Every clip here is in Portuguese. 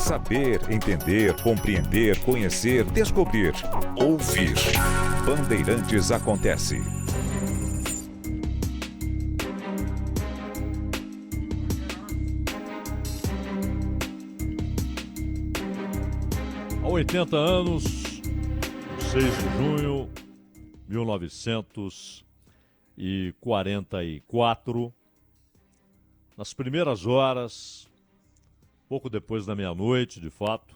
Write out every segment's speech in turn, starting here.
Saber, entender, compreender, conhecer, descobrir. Ouvir. Bandeirantes acontece. Há 80 anos, 6 de junho de 1944, nas primeiras horas, pouco depois da meia-noite, de fato,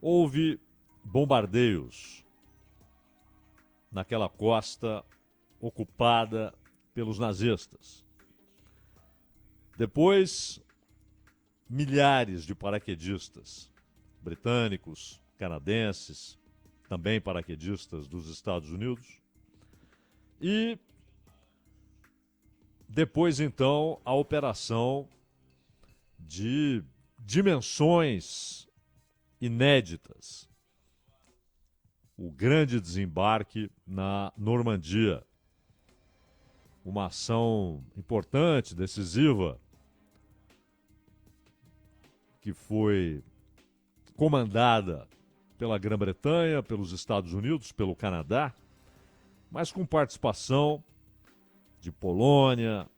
houve bombardeios naquela costa ocupada pelos nazistas. Depois, milhares de paraquedistas britânicos, canadenses, também paraquedistas dos Estados Unidos. E depois, então, a operação de dimensões inéditas. O grande desembarque na Normandia. Uma ação importante, decisiva, que foi comandada pela Grã-Bretanha, pelos Estados Unidos, pelo Canadá, mas com participação de Polônia,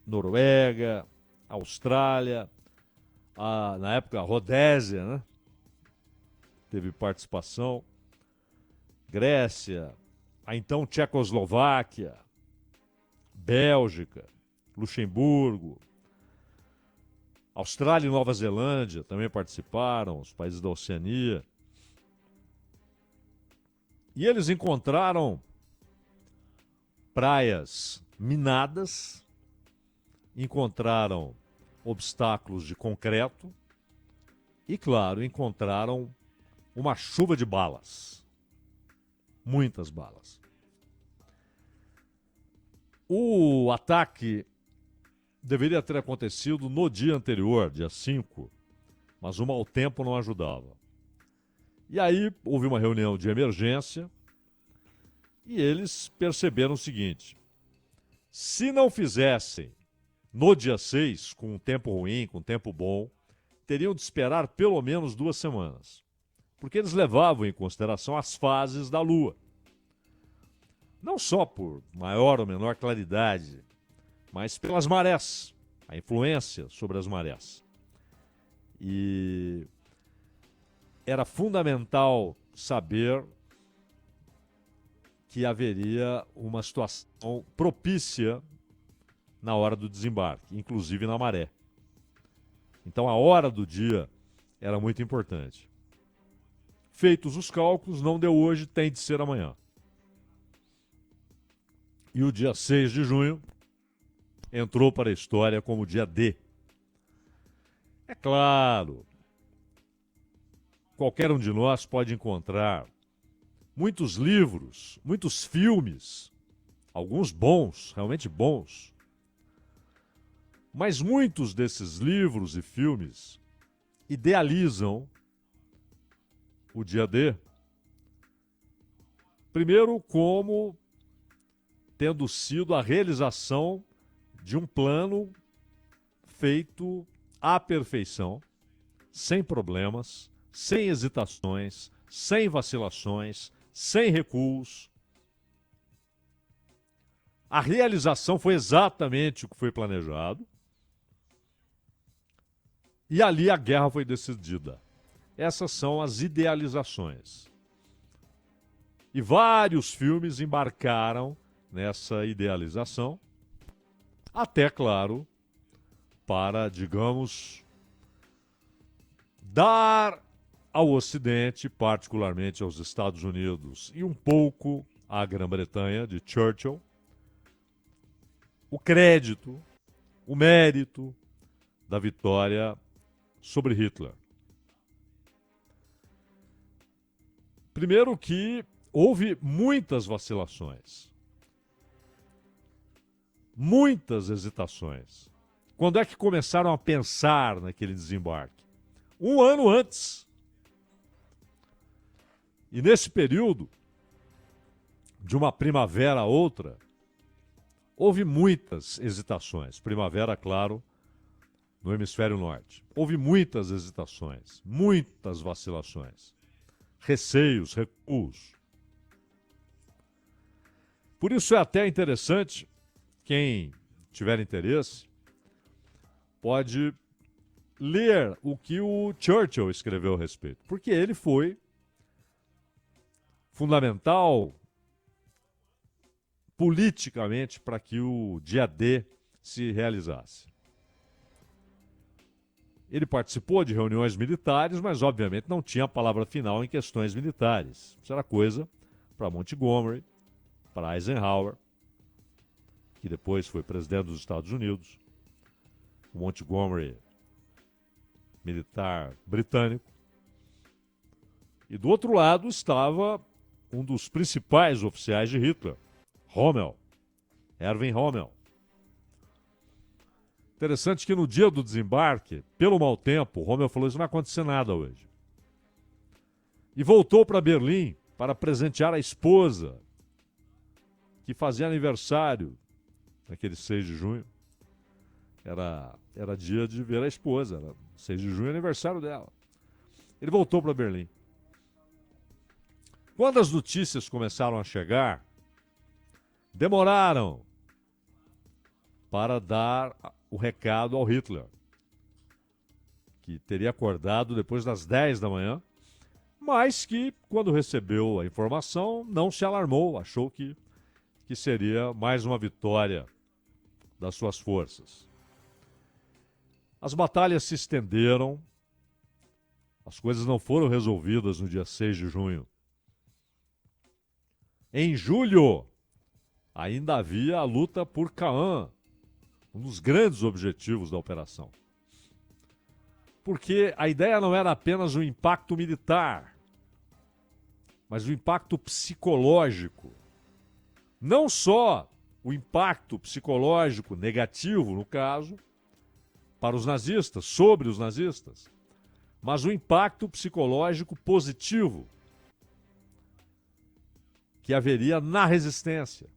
Noruega, Austrália, na época a Rodésia, né? Teve participação, Grécia, a então Tchecoslováquia, Bélgica, Luxemburgo, Austrália e Nova Zelândia também participaram, os países da Oceania. E eles encontraram praias minadas, encontraram obstáculos de concreto e, claro, encontraram uma chuva de balas. Muitas balas. O ataque deveria ter acontecido no dia anterior, dia 5, mas o mau tempo não ajudava. E aí houve uma reunião de emergência e eles perceberam o seguinte: se não fizessem no dia 6, com um tempo ruim, com um tempo bom, teriam de esperar pelo menos 2 semanas, porque eles levavam em consideração as fases da Lua. Não só por maior ou menor claridade, mas pelas marés, a influência sobre as marés. E era fundamental saber que haveria uma situação propícia na hora do desembarque, inclusive na maré. Então a hora do dia era muito importante. Feitos os cálculos, não deu hoje, tem de ser amanhã. E o dia 6 de junho entrou para a história como dia D. É claro, qualquer um de nós pode encontrar muitos livros, muitos filmes, alguns bons, realmente bons. Mas muitos desses livros e filmes idealizam o dia D, primeiro como tendo sido a realização de um plano feito à perfeição, sem problemas, sem hesitações, sem vacilações, sem recuos. A realização foi exatamente o que foi planejado. E ali a guerra foi decidida. Essas são as idealizações. E vários filmes embarcaram nessa idealização, até, claro, para, digamos, dar ao Ocidente, particularmente aos Estados Unidos e um pouco à Grã-Bretanha, de Churchill, o crédito, o mérito da vitória sobre Hitler. Primeiro que houve muitas vacilações, muitas hesitações. Quando é que começaram a pensar naquele desembarque? 1 ano antes. E nesse período, de uma primavera a outra, houve muitas hesitações. Primavera, claro, no hemisfério norte. Houve muitas hesitações, muitas vacilações, receios, recuos. Por isso é até interessante, quem tiver interesse, pode ler o que o Churchill escreveu a respeito, porque ele foi fundamental politicamente para que o dia D se realizasse. Ele participou de reuniões militares, mas obviamente não tinha a palavra final em questões militares. Isso era coisa para Montgomery, para Eisenhower, que depois foi presidente dos Estados Unidos, o Montgomery, militar britânico. E do outro lado estava um dos principais oficiais de Hitler, Rommel, Erwin Rommel. Interessante que no dia do desembarque, pelo mau tempo, Rommel falou: isso não vai acontecer nada hoje. E voltou para Berlim para presentear a esposa, que fazia aniversário naquele 6 de junho. Era dia de ver a esposa, era 6 de junho, aniversário dela. Ele voltou para Berlim. Quando as notícias começaram a chegar, demoraram para dar o recado ao Hitler, que teria acordado depois das 10 da manhã, mas que, quando recebeu a informação, não se alarmou, achou que seria mais uma vitória das suas forças. As batalhas se estenderam, as coisas não foram resolvidas no dia 6 de junho. Em julho, ainda havia a luta por Caen, um dos grandes objetivos da operação. Porque a ideia não era apenas o impacto militar, mas o impacto psicológico. Não só o impacto psicológico negativo, no caso, para os nazistas, sobre os nazistas, mas o impacto psicológico positivo que haveria na resistência,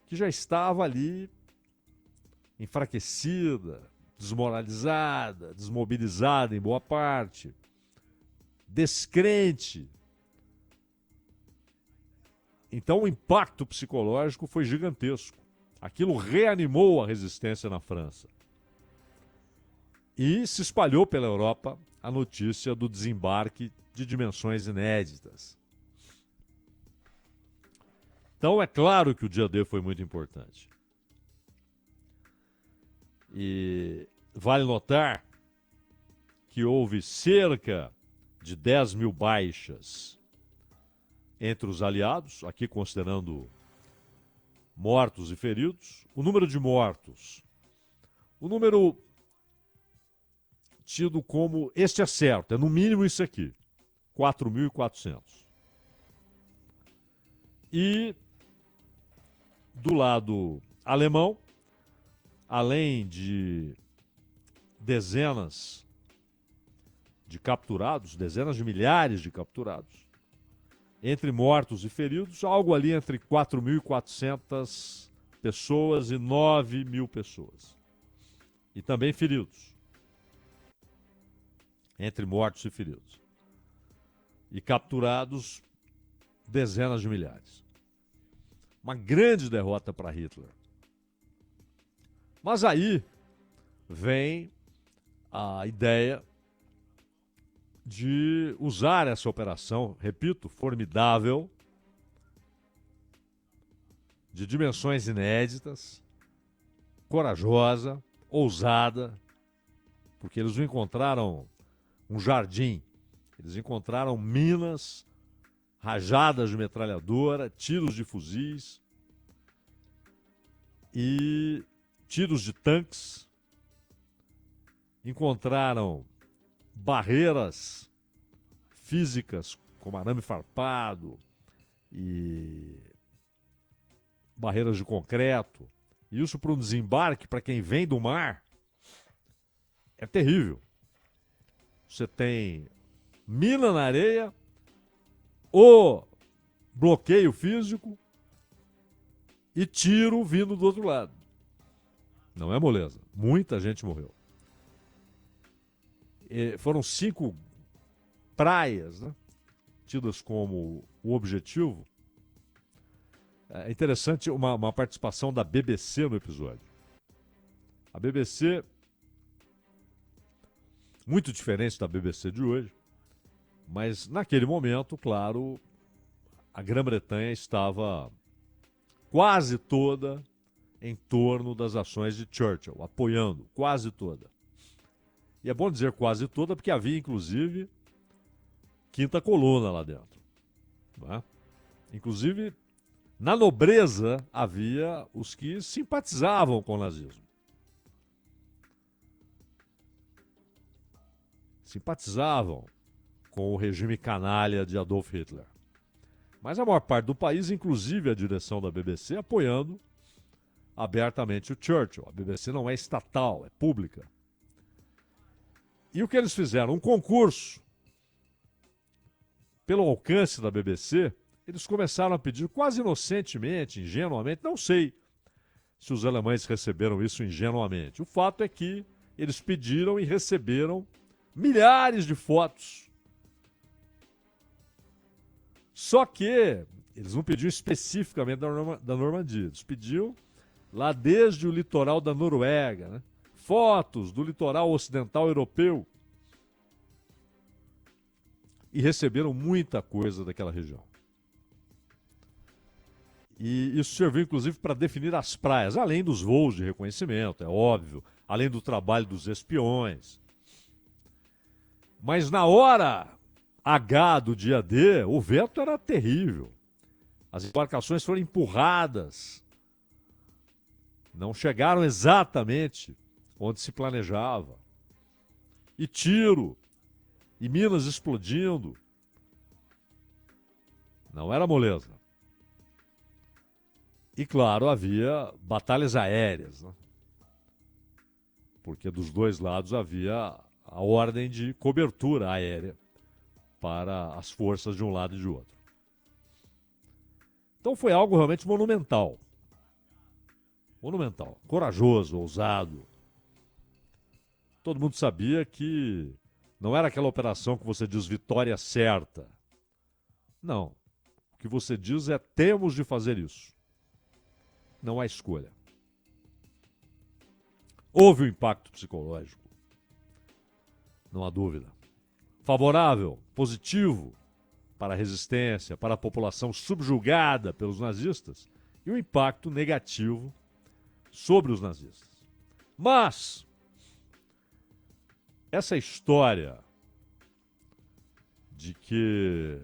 que já estava ali enfraquecida, desmoralizada, desmobilizada em boa parte, descrente. Então o impacto psicológico foi gigantesco. Aquilo reanimou a resistência na França. E se espalhou pela Europa a notícia do desembarque de dimensões inéditas. Então é claro que o dia D foi muito importante. E vale notar que houve cerca de 10 mil baixas entre os aliados, aqui considerando mortos e feridos. O número de mortos, o número tido como, este é certo, é no mínimo isso aqui, 4.400. E do lado alemão, além de dezenas de capturados, dezenas de milhares de capturados, entre mortos e feridos, algo ali entre 4.400 pessoas e 9.000 pessoas. E também feridos. Entre mortos e feridos. E capturados, dezenas de milhares. Uma grande derrota para Hitler. Mas aí vem a ideia de usar essa operação, repito, formidável, de dimensões inéditas, corajosa, ousada, porque eles não encontraram um jardim, eles encontraram minas, rajadas de metralhadora, tiros de fuzis e tiros de tanques, encontraram barreiras físicas como arame farpado e barreiras de concreto. Isso para um desembarque, para quem vem do mar, é terrível. Você tem mina na areia, ou bloqueio físico e tiro vindo do outro lado. Não é moleza. Muita gente morreu. Foram 5 praias, né, tidas como o objetivo. É interessante uma participação da BBC no episódio. A BBC, muito diferente da BBC de hoje, mas naquele momento, claro, a Grã-Bretanha estava quase toda em torno das ações de Churchill, apoiando, quase toda. E é bom dizer quase toda, porque havia, inclusive, quinta coluna lá dentro. Né? Inclusive, na nobreza, havia os que simpatizavam com o nazismo. Simpatizavam com o regime canalha de Adolf Hitler. Mas a maior parte do país, inclusive a direção da BBC, apoiando abertamente o Churchill. A BBC não é estatal, é pública. E o que eles fizeram? Um concurso. Pelo alcance da BBC, eles começaram a pedir quase inocentemente, ingenuamente, não sei se os alemães receberam isso ingenuamente. O fato é que eles pediram e receberam milhares de fotos. Só que eles não pediam especificamente da Normandia, eles pediam lá desde o litoral da Noruega, né? Fotos do litoral ocidental europeu. E receberam muita coisa daquela região. E isso serviu, inclusive, para definir as praias, além dos voos de reconhecimento, é óbvio, além do trabalho dos espiões. Mas na hora H do dia D, o vento era terrível. As embarcações foram empurradas. Não chegaram exatamente onde se planejava. E tiro. E minas explodindo. Não era moleza. E, claro, havia batalhas aéreas, né? Porque dos dois lados havia a ordem de cobertura aérea para as forças de um lado e de outro. Então foi algo realmente monumental. Monumental. Corajoso, ousado. Todo mundo sabia que não era aquela operação que você diz vitória certa. Não. O que você diz é temos de fazer isso. Não há escolha. Houve um impacto psicológico. Não há dúvida. Favorável, positivo para a resistência, para a população subjugada pelos nazistas, e o impacto negativo sobre os nazistas. Mas essa história de que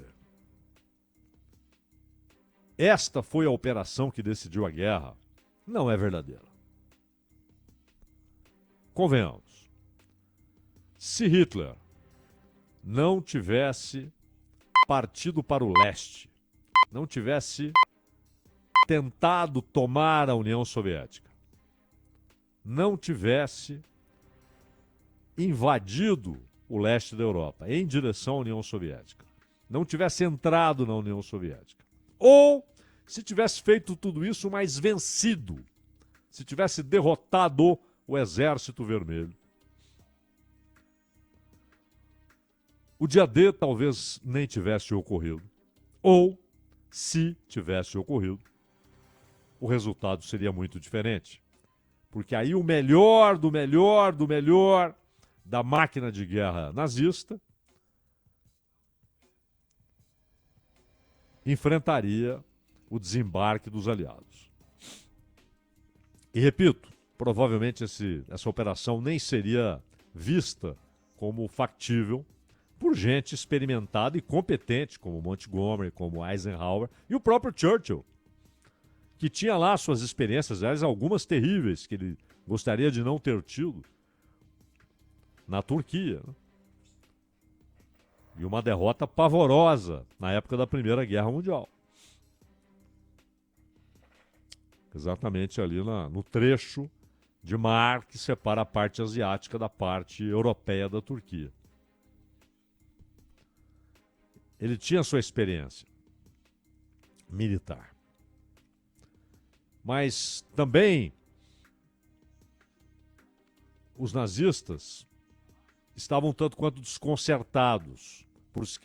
esta foi a operação que decidiu a guerra não é verdadeira. Convenhamos. Se Hitler não tivesse partido para o leste, não tivesse tentado tomar a União Soviética, não tivesse invadido o leste da Europa em direção à União Soviética, não tivesse entrado na União Soviética, ou se tivesse feito tudo isso, mas vencido, se tivesse derrotado o Exército Vermelho, o dia D talvez nem tivesse ocorrido. Ou, se tivesse ocorrido, o resultado seria muito diferente. Porque aí o melhor do melhor do melhor da máquina de guerra nazista enfrentaria o desembarque dos aliados. E repito, provavelmente essa operação nem seria vista como factível por gente experimentada e competente, como Montgomery, como Eisenhower e o próprio Churchill, que tinha lá suas experiências, aliás, algumas terríveis, que ele gostaria de não ter tido na Turquia. Né? E uma derrota pavorosa na época da Primeira Guerra Mundial. Exatamente ali no trecho de mar que separa a parte asiática da parte europeia da Turquia. Ele tinha sua experiência militar. Mas também os nazistas estavam tanto quanto desconcertados.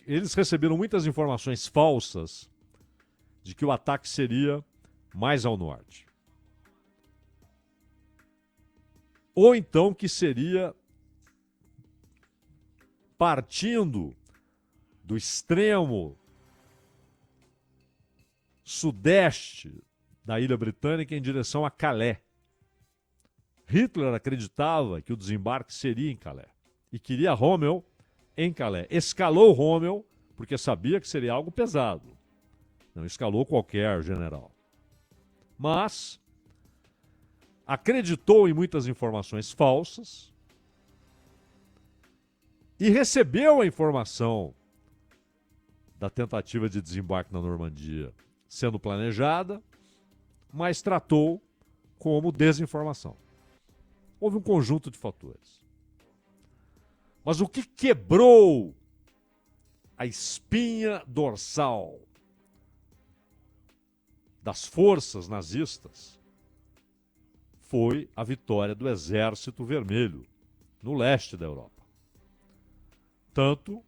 Eles receberam muitas informações falsas de que o ataque seria mais ao norte. Ou então que seria partindo do extremo sudeste da ilha britânica em direção a Calais. Hitler acreditava que o desembarque seria em Calais e queria Rommel em Calais. Escalou Rommel porque sabia que seria algo pesado. Não escalou qualquer general. Mas acreditou em muitas informações falsas e recebeu a informação da tentativa de desembarque na Normandia sendo planejada, mas tratou como desinformação. Houve um conjunto de fatores. Mas o que quebrou a espinha dorsal das forças nazistas foi a vitória do Exército Vermelho no leste da Europa. Tanto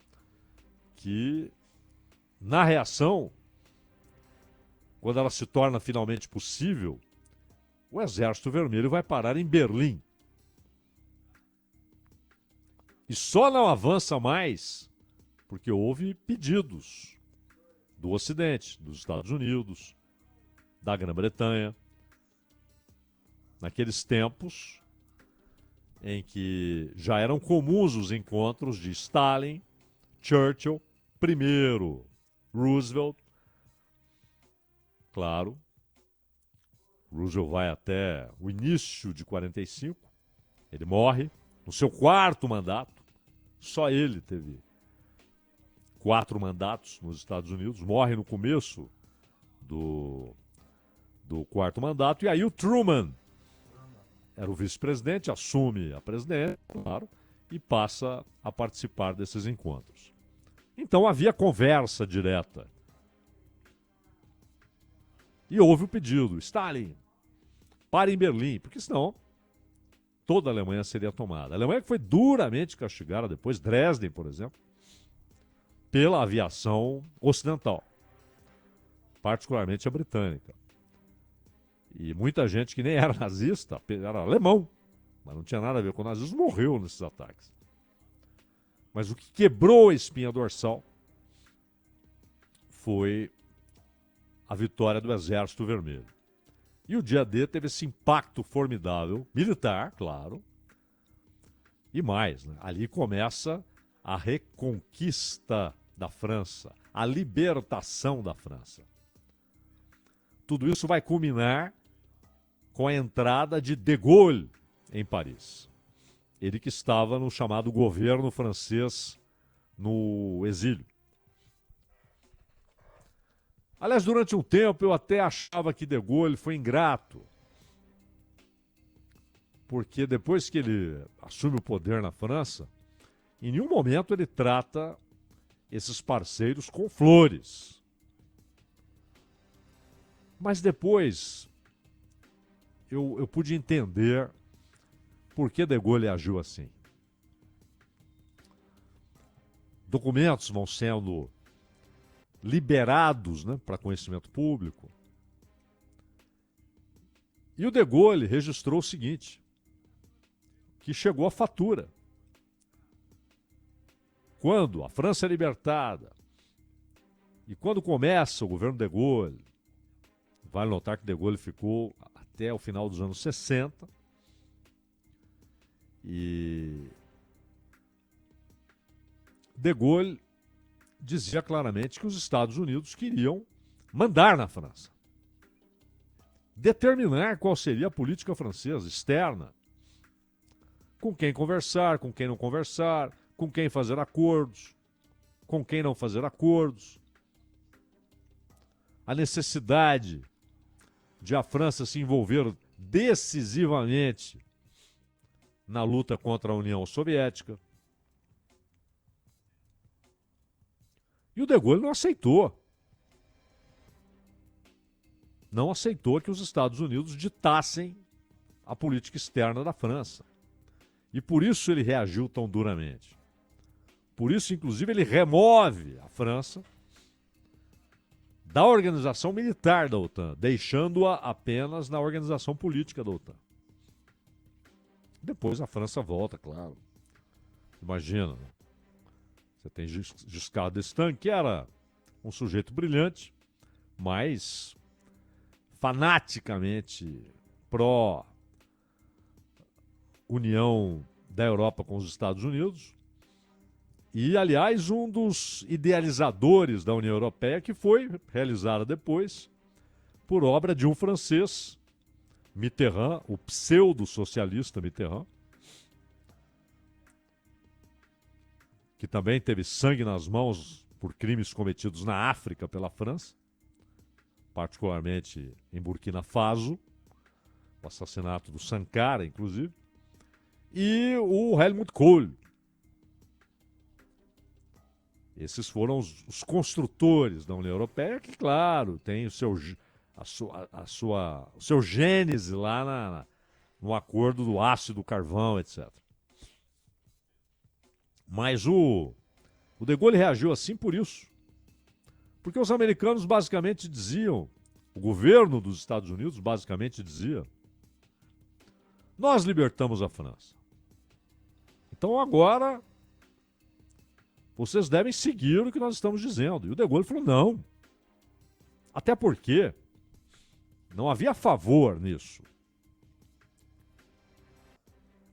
que, na reação, quando ela se torna finalmente possível, o Exército Vermelho vai parar em Berlim. E só não avança mais porque houve pedidos do Ocidente, dos Estados Unidos, da Grã-Bretanha, naqueles tempos em que já eram comuns os encontros de Stalin, Churchill, primeiro Roosevelt, claro, Roosevelt vai até o início de 45, ele morre no seu 4º mandato, só ele teve 4 mandatos nos Estados Unidos, morre no começo do 4º mandato, e aí o Truman era o vice-presidente, assume a presidência, claro, e passa a participar desses encontros. Então havia conversa direta. E houve o pedido, Stalin, pare em Berlim, porque senão toda a Alemanha seria tomada. A Alemanha que foi duramente castigada depois, Dresden, por exemplo, pela aviação ocidental, particularmente a britânica. E muita gente que nem era nazista, era alemão, mas não tinha nada a ver com o nazismo, morreu nesses ataques. Mas o que quebrou a espinha dorsal foi a vitória do Exército Vermelho. E o dia D teve esse impacto formidável, militar, claro, e mais, né? Ali começa a reconquista da França, a libertação da França. Tudo isso vai culminar com a entrada de De Gaulle em Paris. Ele que estava no chamado governo francês no exílio. Aliás, durante um tempo eu até achava que De Gaulle foi ingrato, porque depois que ele assume o poder na França, em nenhum momento ele trata esses parceiros com flores. Mas depois eu pude entender por que De Gaulle agiu assim. Documentos vão sendo liberados, né, para conhecimento público. E o De Gaulle registrou o seguinte, que chegou a fatura. Quando a França é libertada e quando começa o governo De Gaulle, vale notar que De Gaulle ficou até o final dos anos 60, e De Gaulle dizia claramente que os Estados Unidos queriam mandar na França, determinar qual seria a política francesa externa, com quem conversar, com quem não conversar, com quem fazer acordos, com quem não fazer acordos. A necessidade de a França se envolver decisivamente na luta contra a União Soviética. E o De Gaulle não aceitou. Não aceitou que os Estados Unidos ditassem a política externa da França. E por isso ele reagiu tão duramente. Por isso, inclusive, ele remove a França da organização militar da OTAN, deixando-a apenas na organização política da OTAN. Depois a França volta, claro. Imagina, né? Você tem Giscard d'Estaing, que era um sujeito brilhante, mas fanaticamente pró-união da Europa com os Estados Unidos. E, aliás, um dos idealizadores da União Europeia, que foi realizada depois por obra de um francês, Mitterrand, o pseudo-socialista Mitterrand, que também teve sangue nas mãos por crimes cometidos na África pela França, particularmente em Burkina Faso, o assassinato do Sankara, inclusive, e o Helmut Kohl. Esses foram os construtores da União Europeia, que, claro, tem o seu gênese lá no acordo do aço e do carvão, etc. Mas o De Gaulle reagiu assim por isso. Porque os americanos basicamente diziam, o governo dos Estados Unidos basicamente dizia, nós libertamos a França. Então agora vocês devem seguir o que nós estamos dizendo. E o De Gaulle falou, não. Até porque não havia favor nisso.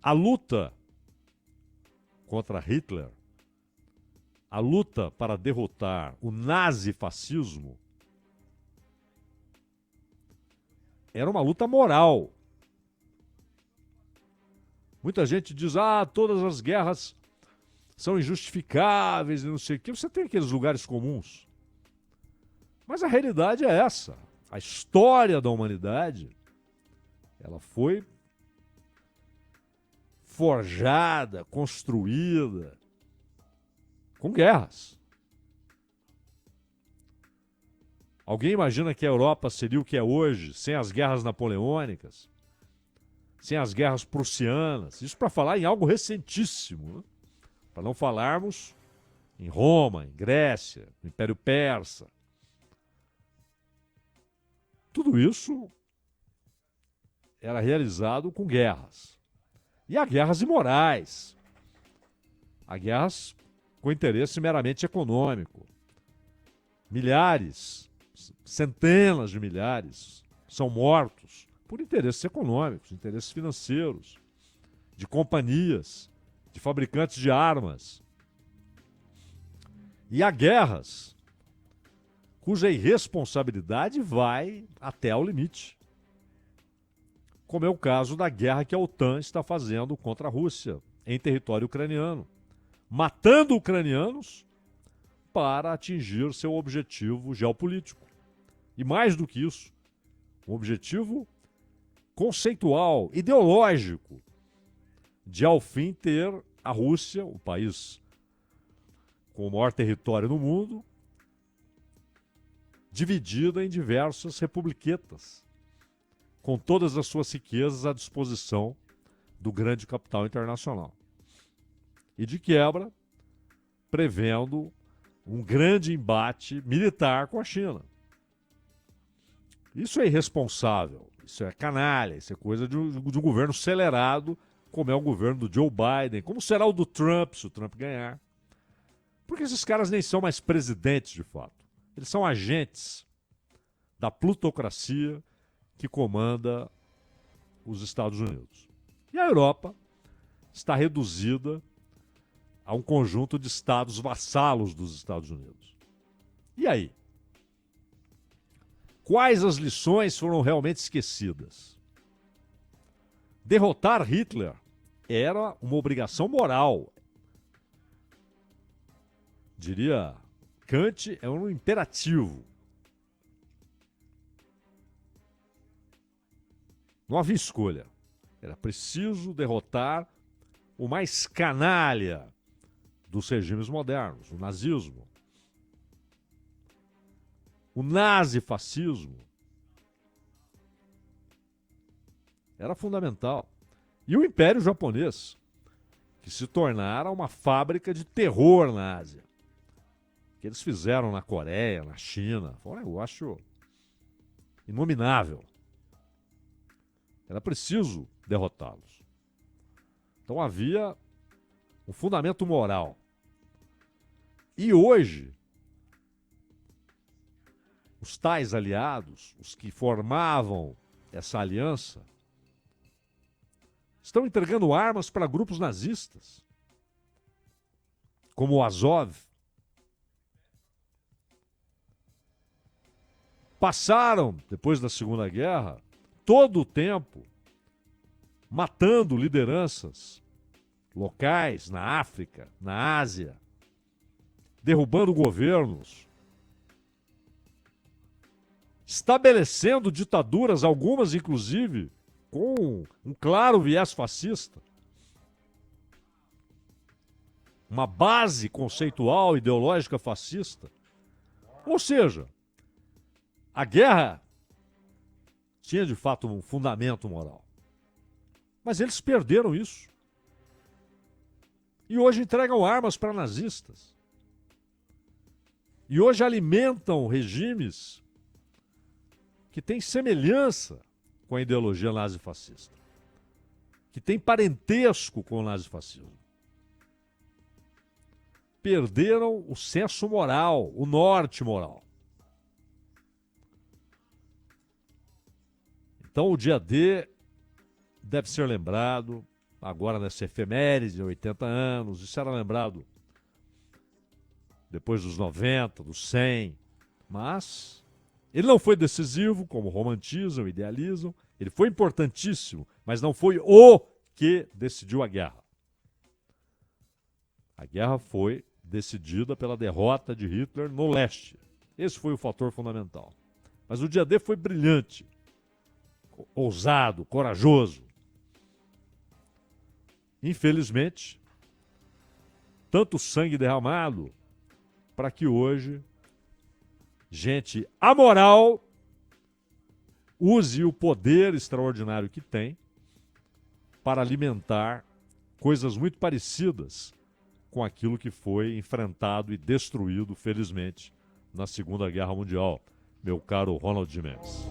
A luta contra Hitler, a luta para derrotar o nazifascismo, era uma luta moral. Muita gente diz, todas as guerras são injustificáveis e não sei o quê. Você tem aqueles lugares comuns. Mas a realidade é essa. A história da humanidade, ela foi forjada, construída com guerras. Alguém imagina que a Europa seria o que é hoje sem as guerras napoleônicas, sem as guerras prussianas? Isso para falar em algo recentíssimo, né? Para não falarmos em Roma, em Grécia, no Império Persa. Tudo isso era realizado com guerras. E há guerras imorais. Há guerras com interesse meramente econômico. Milhares, centenas de milhares são mortos por interesses econômicos, interesses financeiros, de companhias, de fabricantes de armas. E há guerras cuja irresponsabilidade vai até ao limite. Como é o caso da guerra que a OTAN está fazendo contra a Rússia em território ucraniano, matando ucranianos para atingir seu objetivo geopolítico. E mais do que isso, um objetivo conceitual, ideológico, de ao fim ter a Rússia, o país com o maior território no mundo, dividida em diversas republiquetas, com todas as suas riquezas à disposição do grande capital internacional. E de quebra, prevendo um grande embate militar com a China. Isso é irresponsável, isso é canalha, isso é coisa de um governo acelerado, como é o governo do Joe Biden, como será o do Trump, se o Trump ganhar. Porque esses caras nem são mais presidentes, de fato. Eles são agentes da plutocracia que comanda os Estados Unidos. E a Europa está reduzida a um conjunto de estados vassalos dos Estados Unidos. E aí? Quais as lições foram realmente esquecidas? Derrotar Hitler era uma obrigação moral. Diria Kant, é um imperativo. Não havia escolha. Era preciso derrotar o mais canalha dos regimes modernos, o nazismo. O nazifascismo era fundamental. E o Império Japonês, que se tornaram uma fábrica de terror na Ásia. Que eles fizeram na Coreia, na China, foi um negócio inominável. Era preciso derrotá-los. Então havia um fundamento moral. E hoje, os tais aliados, os que formavam essa aliança, estão entregando armas para grupos nazistas, como o Azov. Passaram, depois da Segunda Guerra, todo o tempo matando lideranças locais na África, na Ásia, derrubando governos, estabelecendo ditaduras, algumas inclusive com um claro viés fascista. Uma base conceitual, ideológica fascista. Ou seja, a guerra tinha de fato um fundamento moral. Mas eles perderam isso. E hoje entregam armas para nazistas. E hoje alimentam regimes que têm semelhança com a ideologia nazifascista, que têm parentesco com o nazifascismo. Perderam o senso moral, o norte moral. Então o dia D deve ser lembrado, agora nessa efeméride de 80 anos, isso era lembrado depois dos 90, dos 100, mas ele não foi decisivo, como romantizam, idealizam, ele foi importantíssimo, mas não foi o que decidiu a guerra. A guerra foi decidida pela derrota de Hitler no leste. Esse foi o fator fundamental. Mas o dia D foi brilhante, ousado, corajoso. Infelizmente, tanto sangue derramado para que hoje gente amoral use o poder extraordinário que tem para alimentar coisas muito parecidas com aquilo que foi enfrentado e destruído, felizmente, na Segunda Guerra Mundial, meu caro Ronald Mendes.